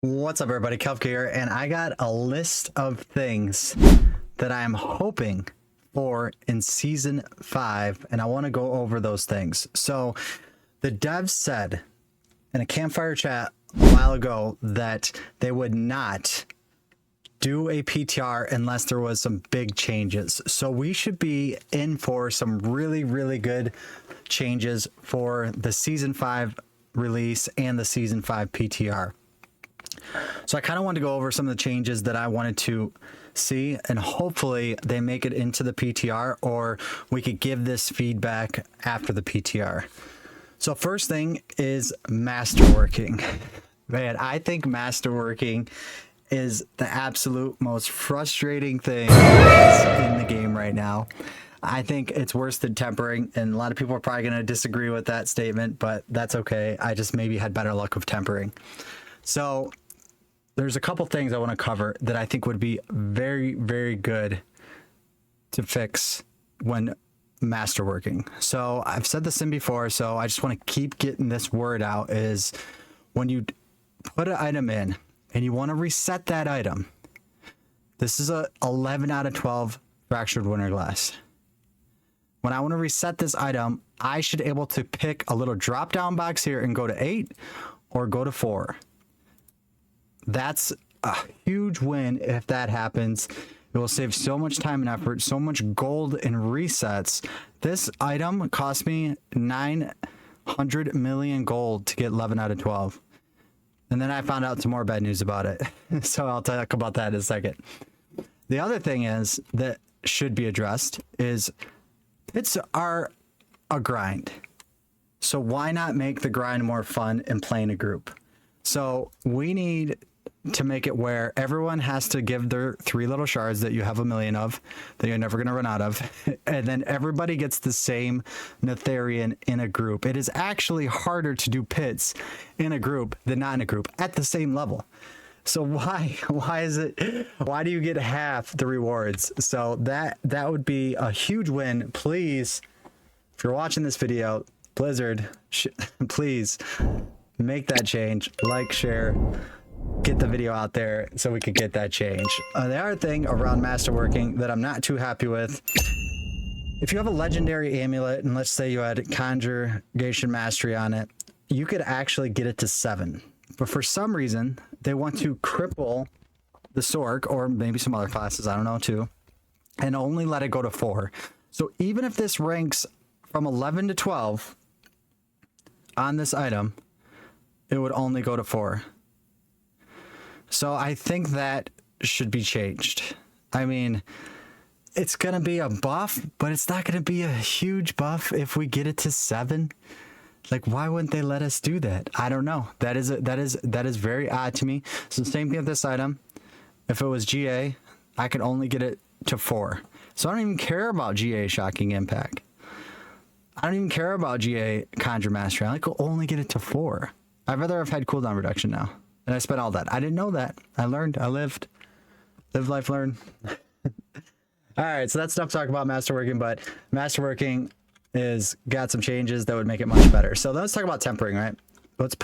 What's up, everybody? Kelp here, and I got a list of things that I am hoping for in season 5, and I want to go over those things. So, the devs said in a campfire chat a while ago that they would not do a PTR unless there was some big changes. So we should be in for some really good changes for the season 5 release and the season 5 PTR. So I kind of wanted to go over some of the changes that I wanted to see, and hopefully they make it into the PTR, or we could give this feedback after the PTR. So first thing is Masterworking. Man, I think Masterworking is the absolute most frustrating thing in the game right now. I think it's worse than tempering, and a lot of people are probably going to disagree with that statement, but that's okay. I just maybe had better luck with tempering. So there's a couple things I want to cover that I think would be very good to fix when masterworking. So I've said this in before, so I just want to keep getting this word out, is when you put an item in and you want to reset that item, this is a 11 out of 12 fractured winter glass. When I want to reset this item, I should be able to pick a little drop down box here and go to 8 or go to 4. That's a huge win if that happens. It will save so much time and effort, so much gold in resets. This item cost me 900 million gold to get 11 out of 12. And then I found out some more bad news about it. So I'll talk about that in a second. The other thing is that should be addressed is pits are a grind. So why not make the grind more fun and play in a group? So we need to make it where everyone has to give their 3 little shards that you have a million of, that you're never going to run out of, and then everybody gets the same Netherian in a group. It is actually harder to do pits in a group than not in a group at the same level. So why do you get half the rewards? So that would be a huge win. Please, if you're watching this video, Blizzard, please make that change. Like, share, get the video out there so we could get that change. The other thing around masterworking that I'm not too happy with, if you have a legendary amulet, and let's say you had conjugation mastery on it, you could actually get it to 7. But for some reason, they want to cripple the Sorc, or maybe some other classes, I don't know, too, and only let it go to 4. So even if this ranks from 11 to 12 on this item, it would only go to 4. So I think that should be changed. I mean, it's going to be a buff, but it's not going to be a huge buff if we get it to 7. Like, why wouldn't they let us do that? I don't know. That is very odd to me. So same thing with this item. If it was GA, I could only get it to 4. So I don't even care about GA Shocking Impact. I don't even care about GA Conjure Mastery. I could only get it to 4. I'd rather have had cooldown reduction now. And I spent all that. I didn't know that. I learned. I lived. Live, life, learn. All right, so that's enough talk about masterworking, but masterworking is got some changes that would make it much better. So let's talk about tempering, right? Let's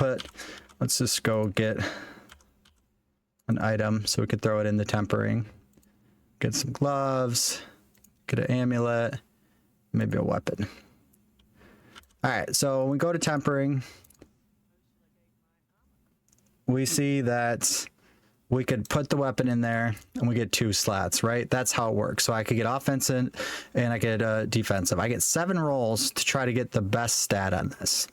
just go get an item so we could throw it in the tempering. Get some gloves, get an amulet, maybe a weapon. All right, so when we go to tempering, we see that we could put the weapon in there and we get 2 slots, right? That's how it works. So I could get offensive and I get defensive. I get 7 rolls to try to get the best stat on this.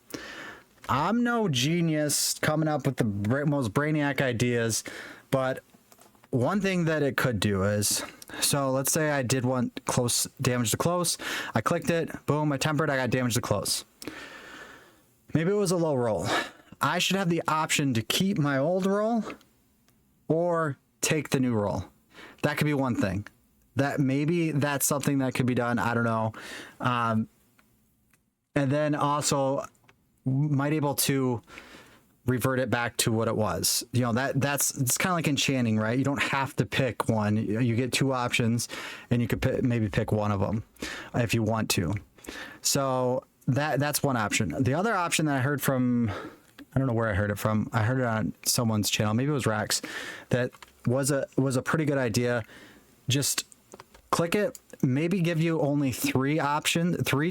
I'm no genius coming up with the most brainiac ideas, but one thing that it could do is, so let's say I did want close damage to close. I clicked it, boom, I tempered, I got damage to close. Maybe it was a low roll. I should have the option to keep my old roll or take the new roll. That could be one thing. That maybe that's something that could be done. I don't know. And then also might able to revert it back to what it was. You know, it's kind of like enchanting, right? You don't have to pick one. You get 2 options and you could maybe pick one of them if you want to. So that's one option. The other option that I heard from I don't know where I heard it from. I heard it on someone's channel. Maybe it was Rex. That was a pretty good idea. Just click it, maybe give you only 3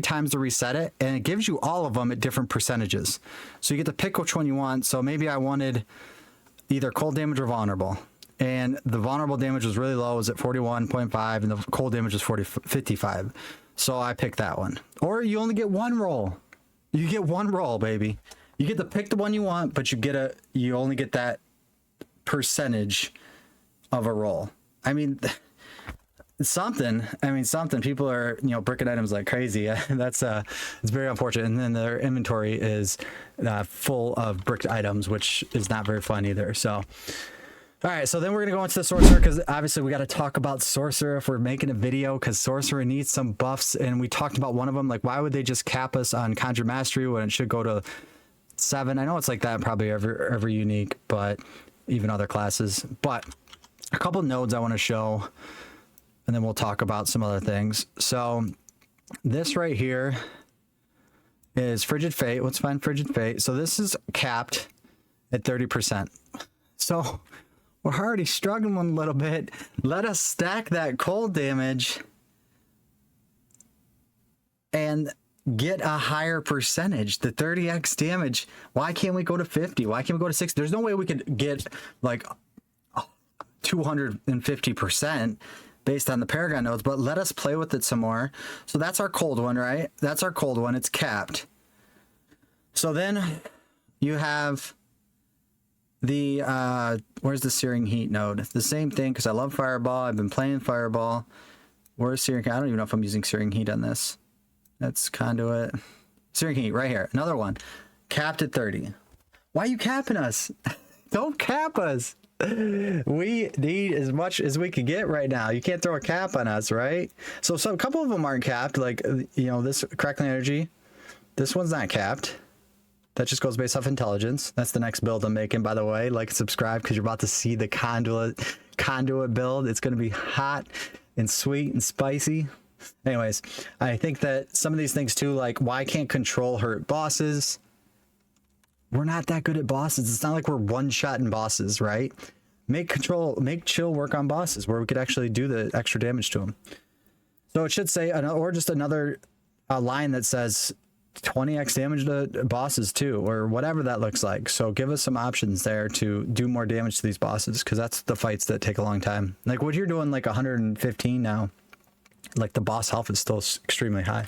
times to reset it, and it gives you all of them at different percentages. So you get to pick which one you want. So maybe I wanted either cold damage or vulnerable. And the vulnerable damage was really low, it was at 41.5, and the cold damage was 55. So I picked that one. Or you only get 1 roll. You get 1 roll, baby. You get to pick the one you want, but you only get that percentage of a roll. I mean, something. People are, bricking items like crazy. That's it's very unfortunate. And then their inventory is full of bricked items, which is not very fun either. So all right, so then we're gonna go into the Sorcerer, because obviously we got to talk about Sorcerer if we're making a video, because Sorcerer needs some buffs, and we talked about one of them. Like, why would they just cap us on Conjure Mastery when it should go to 7? I know it's like that probably every unique, but even other classes. But a couple nodes I want to show, and then we'll talk about some other things. So this right here is Frigid Fate. Let's find Frigid Fate. So this is capped at 30%. So we're already struggling a little bit. Let us stack that cold damage and get a higher percentage, the 30x damage. Why can't we go to 50? Why can't we go to 60? There's no way we could get like 250% based on the Paragon nodes, but let us play with it some more. So that's our cold one, right? That's our cold one. It's capped. So then you have the where's the Searing Heat node? The same thing, because I love Fireball. I've been playing Fireball. Where's Searing Heat? I don't even know if I'm using Searing Heat on this. That's Conduit. Searing Heat right here. Another one. Capped at 30. Why are you capping us? Don't cap us. We need as much as we can get right now. You can't throw a cap on us, right? So a couple of them aren't capped. Like, this Crackling Energy. This one's not capped. That just goes based off intelligence. That's the next build I'm making, by the way. Like and subscribe, because you're about to see the conduit build. It's going to be hot and sweet and spicy. Anyways, I think that some of these things too, like why can't control hurt bosses? We're not that good at bosses. It's not like we're one-shotting bosses, right? Make chill work on bosses where we could actually do the extra damage to them. So it should say, or just another line that says 20x damage to bosses too, or whatever that looks like. So give us some options there to do more damage to these bosses, because that's the fights that take a long time. Like what you're doing, like 115 now, like the boss health is still extremely high.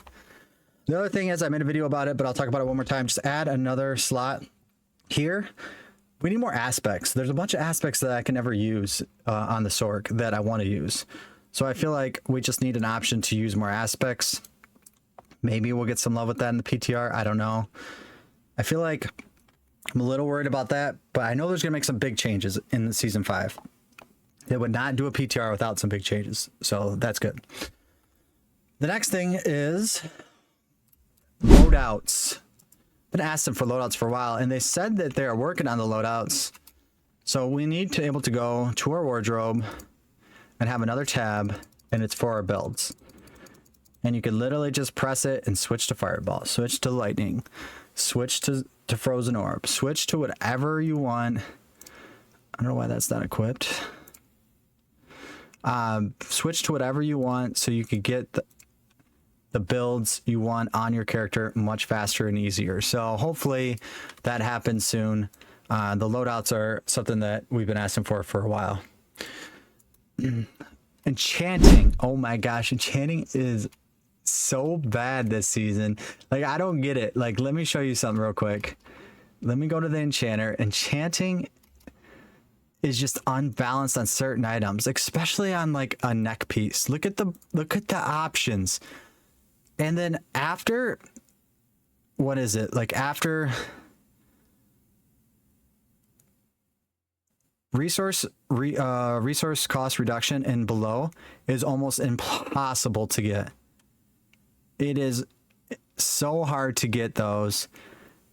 The other thing is, I made a video about it, but I'll talk about it one more time. Just add another slot here. We need more aspects. There's a bunch of aspects that I can never use on the Sorc that I want to use. So I feel like we just need an option to use more aspects. Maybe we'll get some love with that in the PTR. I don't know. I feel like I'm a little worried about that, but I know there's going to make some big changes in the Season 5. They would not do a PTR without some big changes. So that's good. The next thing is loadouts. I've been asking for loadouts for a while, and they said that they're working on the loadouts. So we need to able to go to our wardrobe and have another tab, and it's for our builds. And you can literally just press it and switch to Fireball, switch to Lightning, switch to Frozen Orb, switch to whatever you want. I don't know why that's not equipped. Switch to whatever you want so you could get the builds you want on your character much faster and easier. So hopefully that happens soon. The loadouts are something that we've been asking for a while. Enchanting. Oh my gosh, Enchanting is so bad this season. Like, I don't get it. Like, let me show you something real quick. Let me go to the Enchanter. Enchanting is just unbalanced on certain items, especially on like a neck piece. Look at the options. And then after, what is it? Like after resource cost reduction and below is almost impossible to get. It is so hard to get those.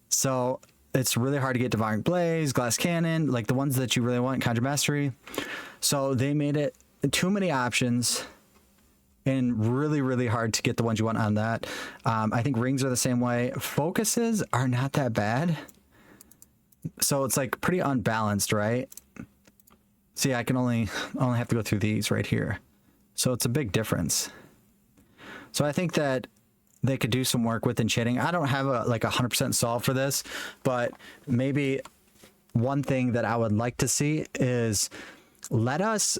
So it's really hard to get Devouring Blaze, Glass Cannon, like the ones that you really want, Conjure Mastery. So they made it too many options and really, really hard to get the ones you want on that. I think rings are the same way. Focuses are not that bad. So it's like pretty unbalanced, right? See, I can only have to go through these right here. So it's a big difference. So I think that they could do some work with enchanting. I don't have a 100% solve for this, but maybe one thing that I would like to see is let us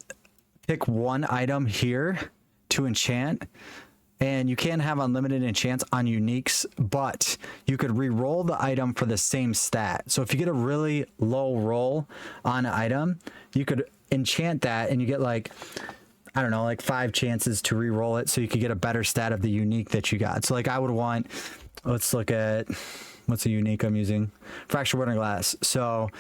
pick one item here to enchant, and you can have unlimited enchants on uniques, but you could re-roll the item for the same stat. So if you get a really low roll on an item, you could enchant that and you get like, I don't know, like 5 chances to re-roll it, so you could get a better stat of the unique that you got. So like I would want, let's look at, what's a unique I'm using? Fractured Wooden Glass. So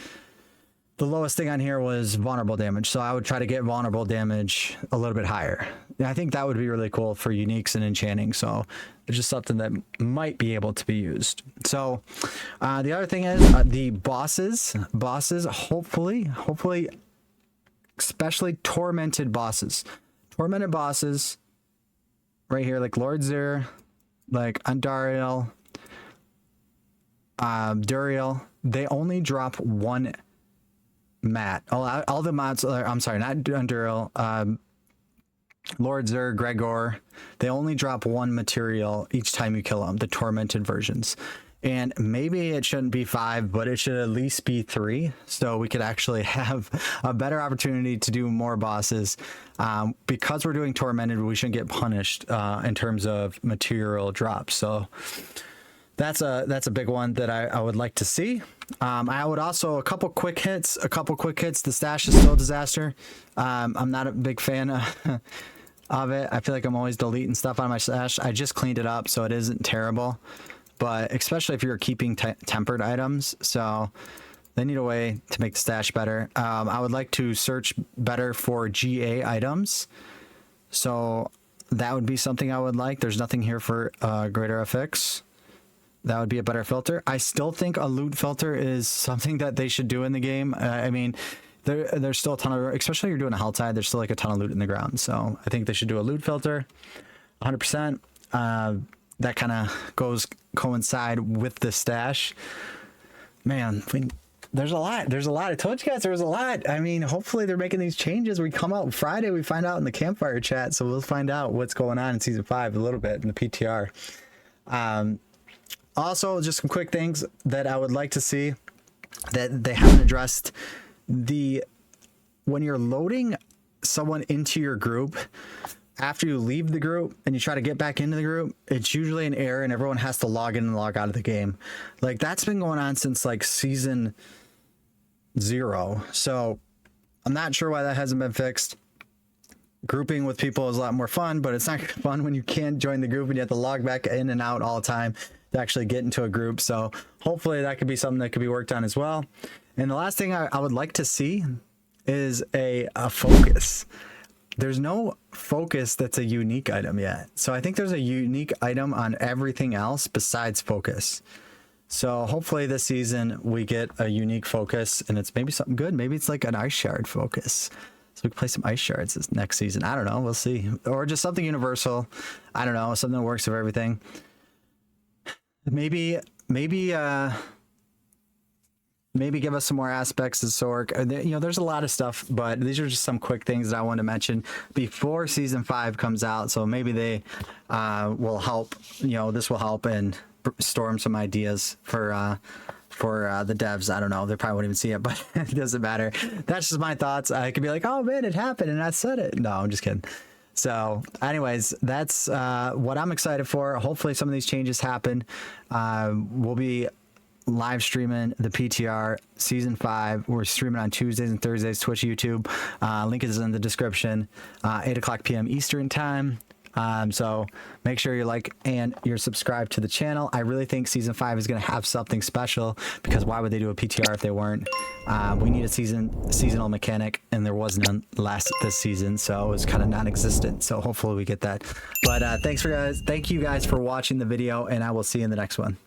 the lowest thing on here was vulnerable damage. So I would try to get vulnerable damage a little bit higher. I think that would be really cool for uniques and enchanting. So it's just something that might be able to be used. So the other thing is the bosses, hopefully, especially tormented bosses right here, like Lord Zir, like Andariel, Duriel, they only drop one mat. All the mats, I'm sorry, not Andariel, Lord Zir, Gregor, they only drop one material each time you kill them, the tormented versions. And maybe it shouldn't be 5, but it should at least be 3. So we could actually have a better opportunity to do more bosses. Because we're doing tormented, we shouldn't get punished in terms of material drops. So that's a big one that I would like to see. I would also, a couple quick hits. The stash is still a disaster. I'm not a big fan of it. I feel like I'm always deleting stuff on my stash. I just cleaned it up, so it isn't terrible. But especially if you're keeping tempered items, so they need a way to make the stash better. I would like to search better for GA items, so that would be something I would like. There's nothing here for greater FX. That would be a better filter. I still think a loot filter is something that they should do in the game. I mean, there's still a ton of, especially if you're doing a hell tide, there's still like a ton of loot in the ground. So I think they should do a loot filter, 100%. That kind of coincide with the stash. Man, there's a lot. I told you guys there was a lot. I mean, hopefully they're making these changes. We come out Friday, we find out in the campfire chat. So we'll find out what's going on in season 5 a little bit in the PTR. Also, just some quick things that I would like to see that they haven't addressed. When you're loading someone into your group, after you leave the group and you try to get back into the group, it's usually an error and everyone has to log in and log out of the game. Like that's been going on since like season 0. So I'm not sure why that hasn't been fixed. Grouping with people is a lot more fun, but it's not fun when you can't join the group and you have to log back in and out all the time to actually get into a group. So hopefully that could be something that could be worked on as well. And the last thing I would like to see is a focus. There's no focus that's a unique item yet. So I think there's a unique item on everything else besides focus. So hopefully this season we get a unique focus and it's maybe something good. Maybe it's like an ice shard focus. So we can play some ice shards this next season. I don't know. We'll see. Or just something universal. I don't know. Something that works for everything. Maybe give us some more aspects of Sorc. You know, there's a lot of stuff, but these are just some quick things that I want to mention before season 5 comes out. So maybe they will help. You know, this will help and storm some ideas for the devs. I don't know. They probably won't even see it, but it doesn't matter. That's just my thoughts. I could be like, oh man, it happened and I said it. No, I'm just kidding. So anyways, that's what I'm excited for. Hopefully some of these changes happen. We'll be live streaming the PTR season 5. We're streaming on Tuesdays and Thursdays, Twitch, YouTube. Link is in the description. 8:00 p.m. Eastern time. So make sure you like and you're subscribed to the channel. I really think season 5 is going to have something special, because why would they do a PTR if they weren't? We need a seasonal mechanic, and there was none this season, so it was kind of non-existent. So hopefully we get that. But thank you guys for watching the video, and I will see you in the next one.